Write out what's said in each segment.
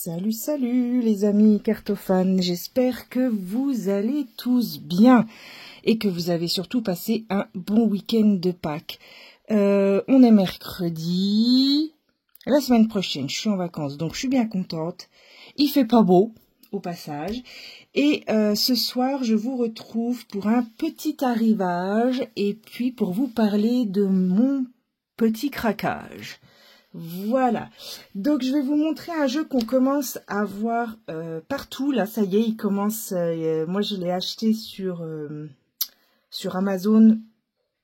Salut, salut les amis cartophanes, j'espère que vous allez tous bien et que vous avez surtout passé un bon week-end de Pâques. On est mercredi, la semaine prochaine je suis en vacances donc je suis bien contente. Il fait pas beau au passage et ce soir je vous retrouve pour un petit arrivage et puis pour vous parler de mon petit craquage. Voilà, donc je vais vous montrer un jeu qu'on commence à voir partout. Là, ça y est, il commence. Moi, je l'ai acheté sur Amazon.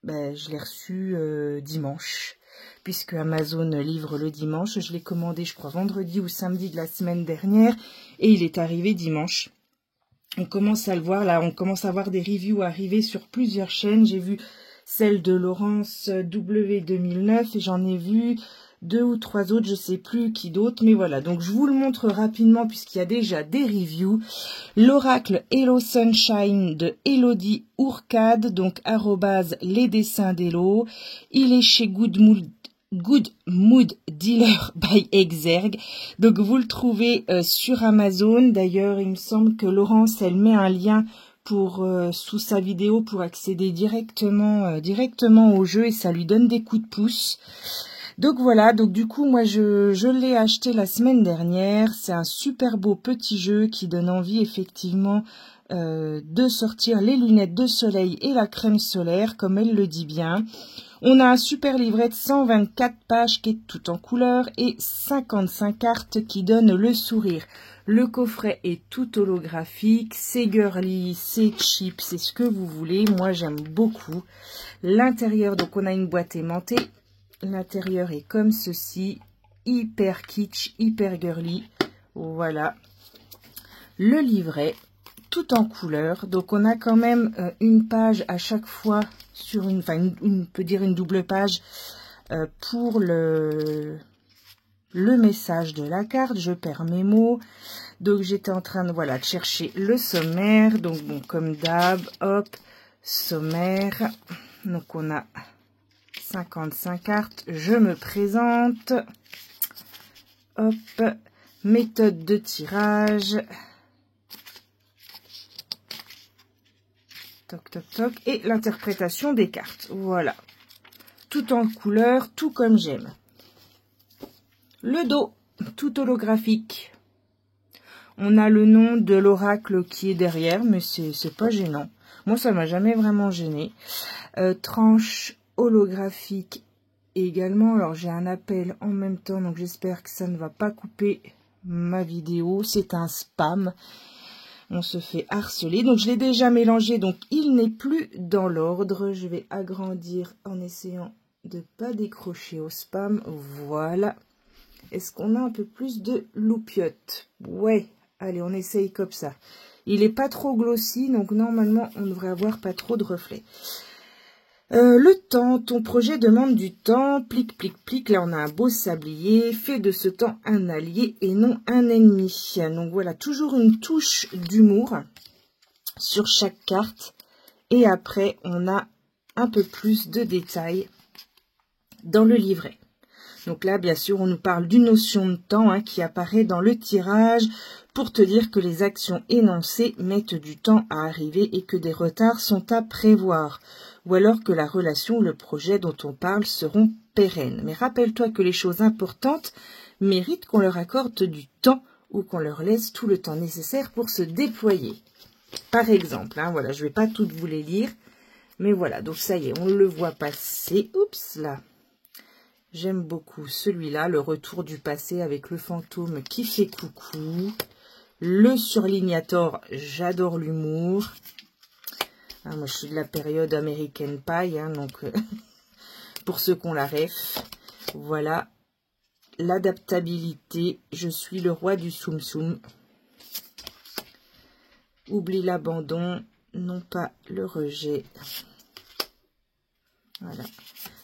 Je l'ai reçu dimanche, puisque Amazon livre le dimanche. Je l'ai commandé, je crois, vendredi ou samedi de la semaine dernière, et il est arrivé dimanche. On commence à le voir, là, on commence à voir des reviews arriver sur plusieurs chaînes. J'ai vu celle de Laurence W2009 et j'en ai vu 2 ou 3 autres, je sais plus qui d'autres, mais voilà. Donc je vous le montre rapidement puisqu'il y a déjà des reviews. L'oracle Hello Sunshine de Elodie Ourcade, donc @ les dessins d'Hello. Il est chez Good Mood Dealer by Exergue. Donc vous le trouvez sur Amazon. D'ailleurs, il me semble que Laurence, elle met un lien pour sous sa vidéo pour accéder directement au jeu et ça lui donne des coups de pouce. Donc voilà, donc du coup moi je l'ai acheté la semaine dernière. C'est un super beau petit jeu qui donne envie effectivement de sortir les lunettes de soleil et la crème solaire comme elle le dit bien. On a un super livret de 124 pages qui est tout en couleur et 55 cartes qui donnent le sourire. Le coffret est tout holographique, c'est girly, c'est cheap, c'est ce que vous voulez. Moi j'aime beaucoup. L'intérieur, donc on a une boîte aimantée. L'intérieur est comme ceci, hyper kitsch, hyper girly. Voilà. Le livret, tout en couleur. Donc on a quand même une page à chaque fois sur on peut dire une double page pour le message de la carte. Je perds mes mots. Donc j'étais en train de chercher le sommaire. Donc bon, comme d'hab, hop, sommaire. Donc on a 55 cartes, je me présente, hop, méthode de tirage, toc toc toc, et l'interprétation des cartes, voilà, tout en couleur, tout comme j'aime. Le dos, tout holographique, on a le nom de l'oracle qui est derrière, mais c'est pas gênant, moi ça m'a jamais vraiment gêné. Tranche holographique également. Alors j'ai un appel en même temps, donc j'espère que ça ne va pas couper ma vidéo. C'est un spam. On se fait harceler. Donc je l'ai déjà mélangé, donc il n'est plus dans l'ordre. Je vais agrandir en essayant de pas décrocher au spam. Voilà. Est-ce qu'on a un peu plus de loupiote? Ouais. Allez, on essaye comme ça. Il n'est pas trop glossy, donc normalement on devrait avoir pas trop de reflets. Le temps, ton projet demande du temps, plic, plic, plic, là on a un beau sablier, fais de ce temps un allié et non un ennemi. Donc voilà, toujours une touche d'humour sur chaque carte. Et après, on a un peu plus de détails dans le livret. Donc là, bien sûr, on nous parle d'une notion de temps qui apparaît dans le tirage pour te dire que les actions énoncées mettent du temps à arriver et que des retards sont à prévoir. Ou alors que la relation ou le projet dont on parle seront pérennes. Mais rappelle-toi que les choses importantes méritent qu'on leur accorde du temps ou qu'on leur laisse tout le temps nécessaire pour se déployer. Par exemple, voilà, je ne vais pas toutes vous les lire, mais voilà, donc ça y est, on le voit passer. Oups, là. J'aime beaucoup celui-là, le retour du passé avec le fantôme qui fait coucou. Le surlignator, j'adore l'humour. Moi, je suis de la période American Pie, donc pour ceux qui ont la ref. Voilà. L'adaptabilité, je suis le roi du Tsum Tsum. Oublie l'abandon, non pas le rejet. Voilà.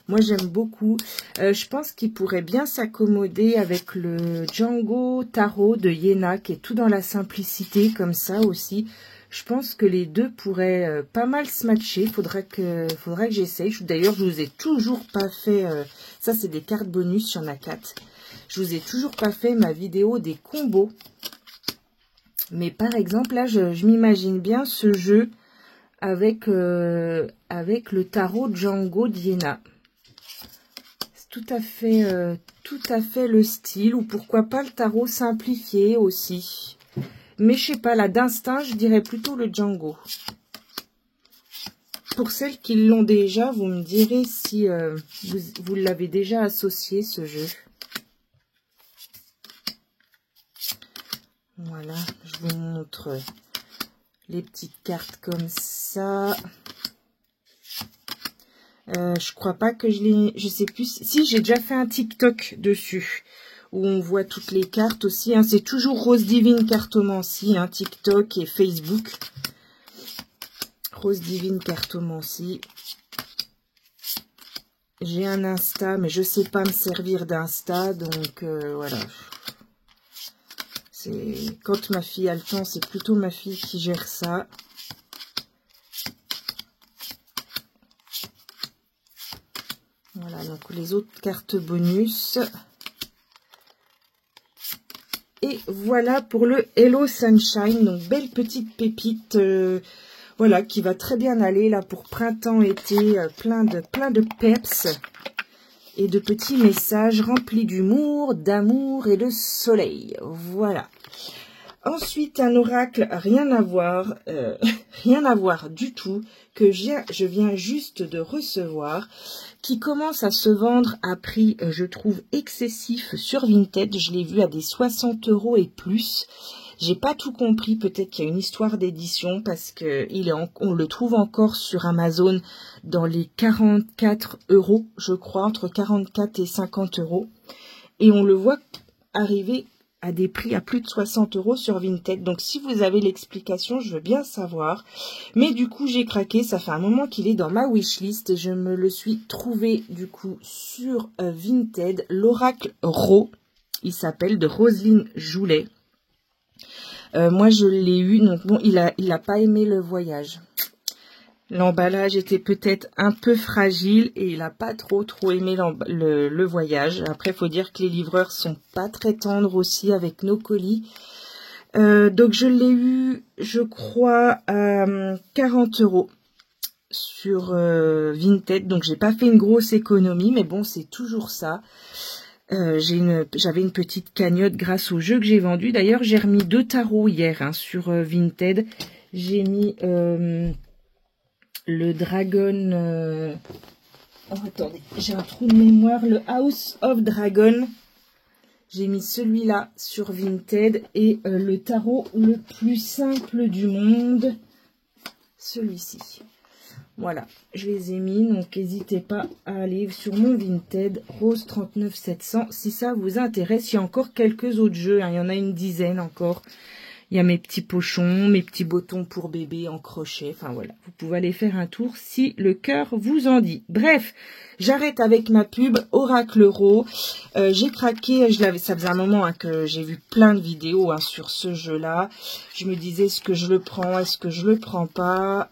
Moi, j'aime beaucoup. Je pense qu'il pourrait bien s'accommoder avec le Django Tarot de Yéna, qui est tout dans la simplicité, comme ça aussi. Je pense que les deux pourraient pas mal se matcher. Faudrait que j'essaye. D'ailleurs, je vous ai toujours pas fait... ça, c'est des cartes bonus, il y en a 4. Je vous ai toujours pas fait ma vidéo des combos Mais par exemple, là, je m'imagine bien ce jeu avec, avec le tarot Django d'Iéna. C'est tout à fait le style. Ou pourquoi pas le tarot simplifié aussi. Mais je sais pas, là, d'instinct, je dirais plutôt le Django. Pour celles qui l'ont déjà, vous me direz si vous l'avez déjà associé, ce jeu. Voilà, je vous montre les petites cartes comme ça. Je crois pas que je l'ai... Je sais plus... Si, j'ai déjà fait un TikTok dessus. Où on voit toutes les cartes aussi. Hein. C'est toujours Rose Divine Cartomancie. Hein, TikTok et Facebook. Rose Divine Cartomancie. J'ai un Insta, mais je sais pas me servir d'Insta. Donc, voilà. Quand ma fille a le temps, c'est plutôt ma fille qui gère ça. Voilà, donc les autres cartes bonus. Et voilà pour le Hello Sunshine. Donc, belle petite pépite, voilà, qui va très bien aller là pour printemps-été. Plein de peps. Et de petits messages remplis d'humour, d'amour et de soleil. Voilà. Ensuite, un oracle, rien à voir du tout, que je viens juste de recevoir, qui commence à se vendre à prix, je trouve, excessif sur Vinted. Je l'ai vu à des 60 € et plus. J'ai pas tout compris, peut-être qu'il y a une histoire d'édition, parce que on le trouve encore sur Amazon dans les 44 €, je crois, entre 44 et 50 €. Et on le voit arriver à des prix à plus de 60 € sur Vinted. Donc si vous avez l'explication, je veux bien savoir. Mais du coup, j'ai craqué. Ça fait un moment qu'il est dans ma wishlist et je me le suis trouvé du coup sur Vinted. L'oracle Ro, il s'appelle, de Roselyne Joulet. Moi, je l'ai eu. Donc bon, il a pas aimé le voyage. L'emballage était peut-être un peu fragile et il n'a pas trop aimé le voyage. Après, il faut dire que les livreurs sont pas très tendres aussi avec nos colis. Donc, je l'ai eu, je crois, à 40 € sur Vinted. Donc, j'ai pas fait une grosse économie, mais bon, c'est toujours ça. J'avais une petite cagnotte grâce au jeu que j'ai vendu. D'ailleurs, j'ai remis 2 tarots hier hein, sur Vinted. J'ai mis... le Dragon... Oh, attendez, j'ai un trou de mémoire. Le House of Dragon. J'ai mis celui-là sur Vinted. Et le tarot le plus simple du monde. Celui-ci. Voilà, je les ai mis. Donc, n'hésitez pas à aller sur mon Vinted. Rose 39 700. Si ça vous intéresse, il y a encore quelques autres jeux. Hein, il y en a une dizaine encore. Il y a mes petits pochons, mes petits bottons pour bébé en crochet. Enfin voilà, vous pouvez aller faire un tour si le cœur vous en dit. Bref, j'arrête avec ma pub Oracle Ro. J'ai craqué, ça faisait un moment hein, que j'ai vu plein de vidéos hein, sur ce jeu-là. Je me disais, est-ce que je le prends, est-ce que je le prends pas.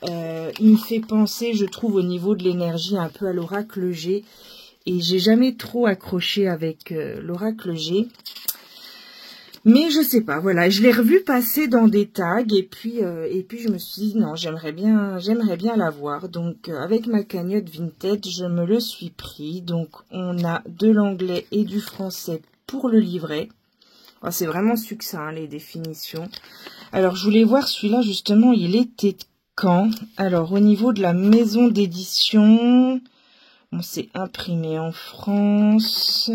Il me fait penser, je trouve, au niveau de l'énergie un peu à l'Oracle G. Et j'ai jamais trop accroché avec l'Oracle G. Mais je sais pas, voilà, je l'ai revu passer dans des tags et puis je me suis dit non, j'aimerais bien l'avoir. Donc avec ma cagnotte Vinted, je me le suis pris. Donc on a de l'anglais et du français pour le livret. Oh, c'est vraiment succinct hein, les définitions. Alors je voulais voir celui-là justement, il était quand? Alors au niveau de la maison d'édition, on s'est imprimé en France.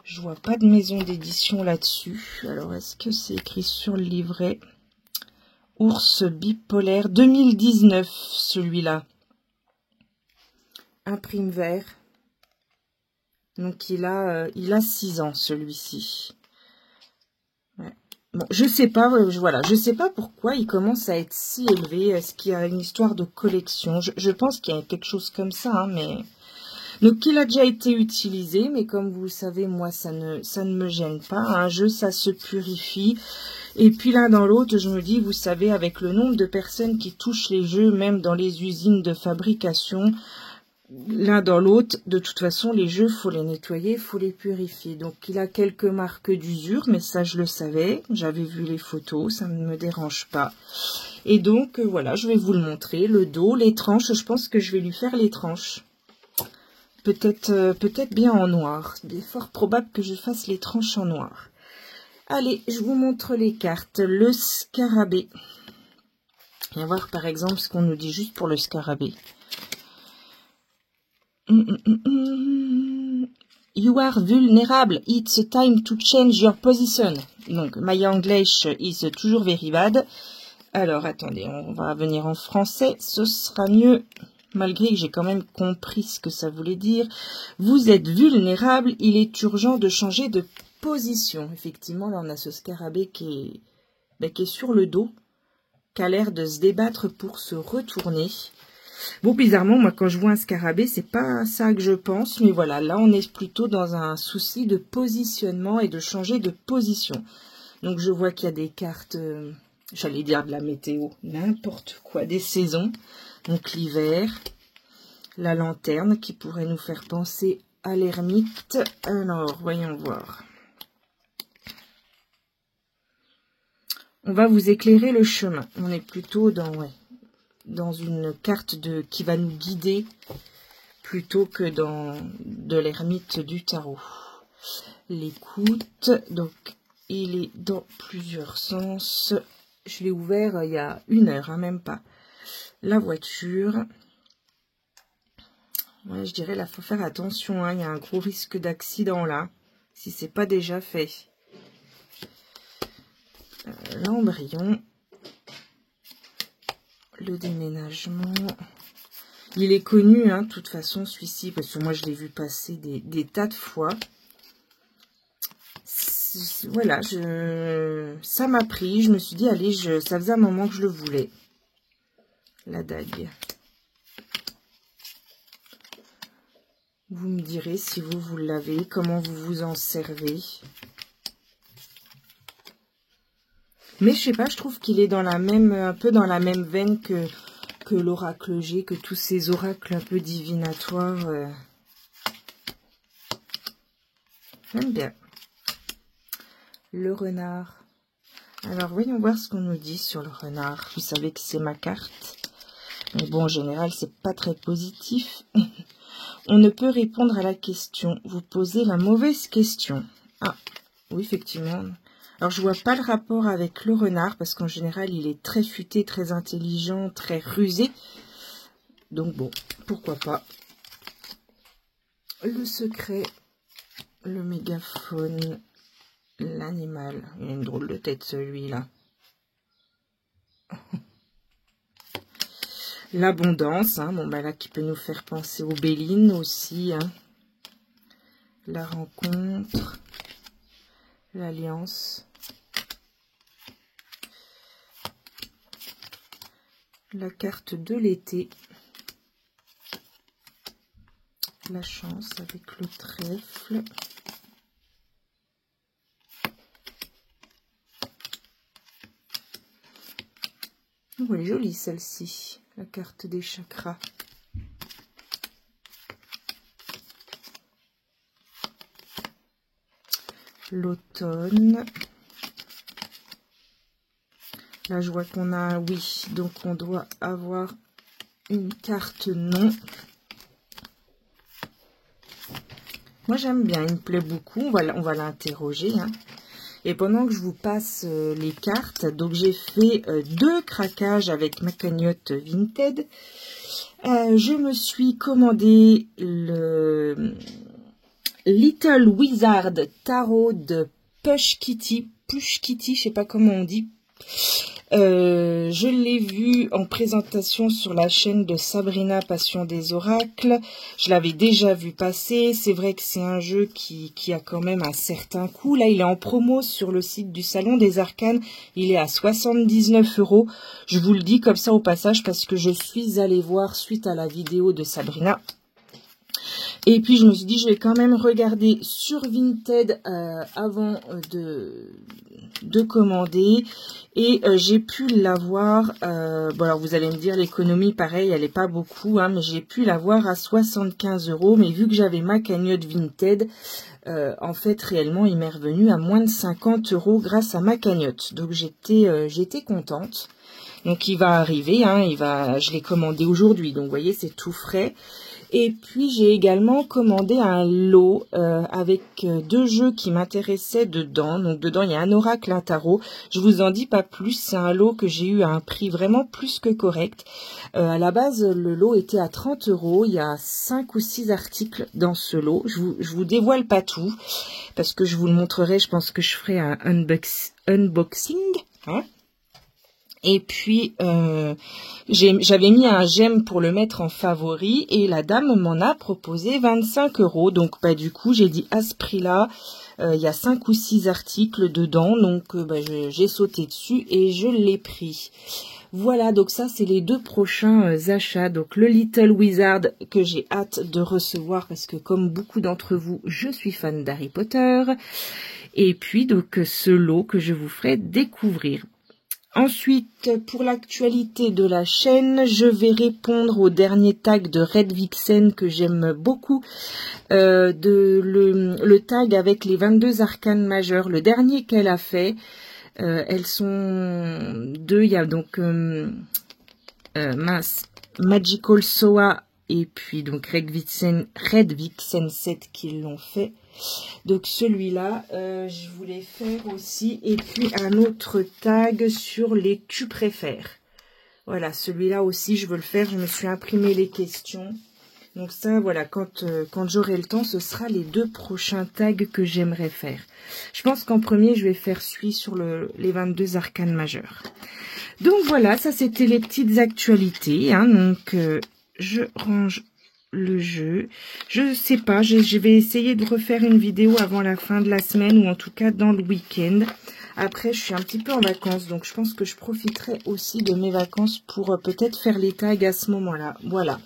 Je vois pas de maison d'édition là-dessus. Alors, est-ce que c'est écrit sur le livret? Ours bipolaire 2019, celui-là. Imprime vert. Donc, il a 6 ans, celui-ci. Ouais. Bon, je sais pas, voilà, je sais pas pourquoi il commence à être si élevé. Est-ce qu'il y a une histoire de collection? Je pense qu'il y a quelque chose comme ça, hein, mais... Donc, il a déjà été utilisé, mais comme vous le savez, moi, ça ne me gêne pas. Un jeu, ça se purifie. Et puis, l'un dans l'autre, je me dis, vous savez, avec le nombre de personnes qui touchent les jeux, même dans les usines de fabrication, l'un dans l'autre. De toute façon, les jeux, faut les nettoyer, faut les purifier. Donc, il a quelques marques d'usure, mais ça, je le savais. J'avais vu les photos, ça ne me dérange pas. Et donc, voilà, je vais vous le montrer. Le dos, les tranches, je pense que je vais lui faire les tranches. Peut-être bien en noir. Il est fort probable que je fasse les tranches en noir. Allez, je vous montre les cartes. Le scarabée. On va voir par exemple ce qu'on nous dit juste pour le scarabée. You are vulnerable. It's time to change your position. Donc, my English is toujours very bad. Alors, attendez, on va venir en français. Ce sera mieux. Malgré que j'ai quand même compris ce que ça voulait dire. Vous êtes vulnérable. Il est urgent de changer de position. Effectivement, là, on a ce scarabée qui est sur le dos, qui a l'air de se débattre pour se retourner. Bon, bizarrement, moi, quand je vois un scarabée, c'est pas ça que je pense. Mais voilà, là, on est plutôt dans un souci de positionnement et de changer de position. Donc, je vois qu'il y a des cartes, j'allais dire de la météo, n'importe quoi, des saisons. Donc, l'hiver, la lanterne qui pourrait nous faire penser à l'ermite. Alors, voyons voir. On va vous éclairer le chemin. On est plutôt dans une carte qui va nous guider plutôt que dans de l'ermite du tarot. L'écoute, donc il est dans plusieurs sens. Je l'ai ouvert il y a 1 heure, hein, même pas. La voiture. Ouais, je dirais là, faut faire attention, hein, il y a un gros risque d'accident là, si c'est pas déjà fait. L'embryon. Le déménagement. Il est connu, hein, de toute façon, celui-ci, parce que moi, je l'ai vu passer des tas de fois. Voilà, ça m'a pris. Je me suis dit, allez, ça faisait un moment que je le voulais. La dague. Vous me direz si vous l'avez, comment vous vous en servez. Mais je sais pas, je trouve qu'il est dans la même, un peu dans la même veine que l'oracle G, que tous ces oracles un peu divinatoires. J'aime bien. Le renard. Alors, voyons voir ce qu'on nous dit sur le renard. Vous savez que c'est ma carte. Mais bon, en général, c'est pas très positif. On ne peut répondre à la question. Vous posez la mauvaise question. Ah, oui, effectivement. Alors, je vois pas le rapport avec le renard, parce qu'en général, il est très futé, très intelligent, très rusé. Donc, bon, pourquoi pas. Le secret, le mégaphone, l'animal. Il a une drôle de tête, celui-là. L'abondance, hein, bon, bah là, qui peut nous faire penser aux Bélines aussi. Hein. La rencontre, l'alliance. La carte de l'été. La chance avec le trèfle. Oh, elle est jolie celle-ci, la carte des chakras. L'automne. Là, je vois qu'on a un oui, donc on doit avoir une carte non. Moi, j'aime bien, il me plaît beaucoup. On va l'interroger. Hein. Et pendant que je vous passe les cartes, donc j'ai fait 2 craquages avec ma cagnotte Vinted. Je me suis commandé le Little Wizard Tarot de Push Kitty, je sais pas comment on dit. Je l'ai vu en présentation sur la chaîne de Sabrina Passion des Oracles. Je l'avais déjà vu passer. C'est vrai que c'est un jeu qui a quand même un certain coût. Là, il est en promo sur le site du Salon des Arcanes. Il est à 79 €. Je vous le dis comme ça au passage parce que je suis allée voir suite à la vidéo de Sabrina. Et puis je me suis dit, je vais quand même regarder sur Vinted avant de commander. Et j'ai pu l'avoir, bon alors vous allez me dire, l'économie pareil, elle est pas beaucoup, hein, mais j'ai pu l'avoir à 75 €. Mais vu que j'avais ma cagnotte Vinted, en fait réellement il m'est revenu à moins de 50 € grâce à ma cagnotte. Donc j'étais contente. Donc il va arriver, hein, je l'ai commandé aujourd'hui, donc vous voyez c'est tout frais. Et puis j'ai également commandé un lot avec 2 jeux qui m'intéressaient dedans. Donc dedans il y a un oracle, un tarot. Je vous en dis pas plus, c'est un lot que j'ai eu à un prix vraiment plus que correct. À la base le lot était à 30 €. Il y a 5 ou 6 articles dans ce lot. Je vous dévoile pas tout parce que je vous le montrerai. Je pense que je ferai un unboxing. Hein. Et puis, j'avais mis un j'aime pour le mettre en favori et la dame m'en a proposé 25 €. Donc, du coup, j'ai dit à ce prix-là, il y a 5 ou 6 articles dedans. Donc, j'ai sauté dessus et je l'ai pris. Voilà, donc ça, c'est les 2 prochains achats. Donc, le Little Wizard que j'ai hâte de recevoir parce que comme beaucoup d'entre vous, je suis fan d'Harry Potter. Et puis, donc, ce lot que je vous ferai découvrir. Ensuite, pour l'actualité de la chaîne, je vais répondre au dernier tag de Red Vixen que j'aime beaucoup. Le tag avec les 22 arcanes majeures, le dernier qu'elle a fait. Elles sont 2, il y a donc Magical Soa et puis donc Red Vixen 7 qui l'ont fait. Donc celui-là, je voulais faire aussi. Et puis un autre tag sur les tu préfères. Voilà, celui-là aussi, je veux le faire. Je me suis imprimé les questions. Donc ça, voilà, quand j'aurai le temps, ce sera les 2 prochains tags que j'aimerais faire. Je pense qu'en premier, je vais faire celui sur les 22 arcanes majeures. Donc voilà, ça c'était les petites actualités. Hein, donc je range le jeu. Je sais pas, je vais essayer de refaire une vidéo avant la fin de la semaine ou en tout cas dans le week-end. Après, je suis un petit peu en vacances, donc je pense que je profiterai aussi de mes vacances pour peut-être faire les tags à ce moment-là. Voilà.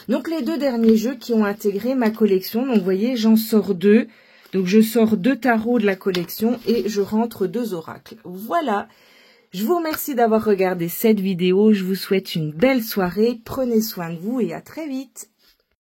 Donc les 2 derniers jeux qui ont intégré ma collection. Donc vous voyez, j'en sors 2. Donc je sors 2 tarots de la collection et je rentre 2 oracles. Voilà. Je vous remercie d'avoir regardé cette vidéo. Je vous souhaite une belle soirée. Prenez soin de vous et à très vite.